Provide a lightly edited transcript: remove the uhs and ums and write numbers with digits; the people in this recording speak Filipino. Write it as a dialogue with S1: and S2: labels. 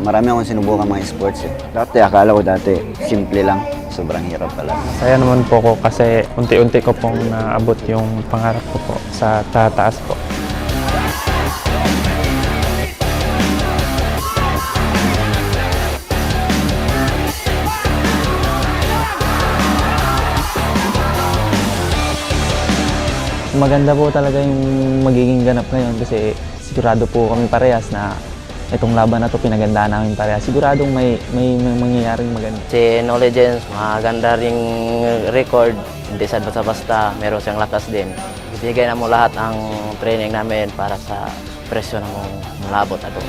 S1: Marami akong sinubukan mga sports eh. Dati akala ko simple lang. Sobrang hirap pala.
S2: Saya naman po ko kasi unti-unti ko pong naabot yung pangarap ko po sa tataas po. Maganda po talaga yung magiging ganap ngayon kasi sigurado po kami parehas na itong laban na to pinagandaan namin parehas. Siguradong may mangyayaring maganda.
S3: Si Knowledge, maganda ring record, hindi sa basta-basta, meron siyang lakas din. Ibigay na mo lahat ang training namin para sa presyo ng malabot na ito.